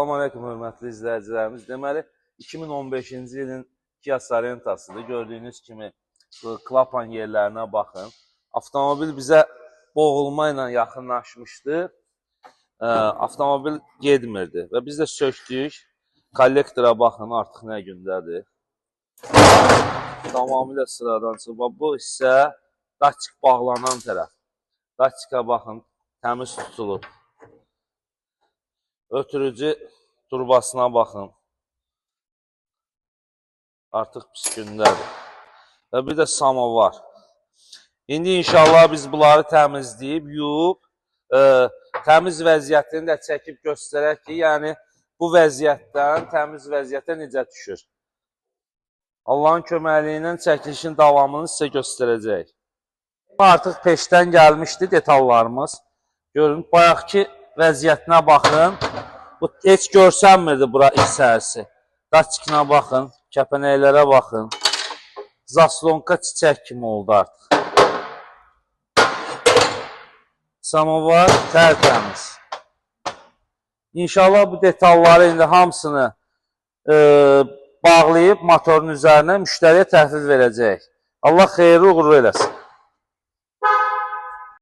Selamünaleyküm hörmətli izləyicilərimiz. Deməli, 2015-ci ilin Kia Sorentasıdır. Gördüyünüz kimi klapan yerlərinə baxın. Avtomobil bizə boğulma ilə yaxınlaşmışdı. Avtomobil getmirdi və biz də sökdük. Kollektora baxın, artıq nə gündədir. Tamamilə sıradan çıxıb. Bu isə daçik bağlanan tərəf. Daçika baxın, təmiz tutulub. Ötürücü turbasına baxın. Artıq pis gündədir. Və bir də samovar. İndi inşallah biz bunları təmizləyib, yuyub, təmiz vəziyyətini də çəkib göstərək ki, yəni bu vəziyyətdən təmiz vəziyyətə necə düşür. Allahın köməkliyi ilə çəkilişin davamını sizə göstərəcək. Artıq peşdən gəlmişdi detallarımız. Görün, bayaqki vəziyyətinə baxın. Bu heç görsənmirdi bura hissəsi. Daçikına baxın, kəpənəklərə baxın. Zaslonka çiçək kimi oldu artıq. Samovar tərtəmiz. İnşallah bu detalları indi hamısını bağlayıb motorun üzərinə müştəriyə təhvil verəcək. Allah xeyirli uğurlu eləsin.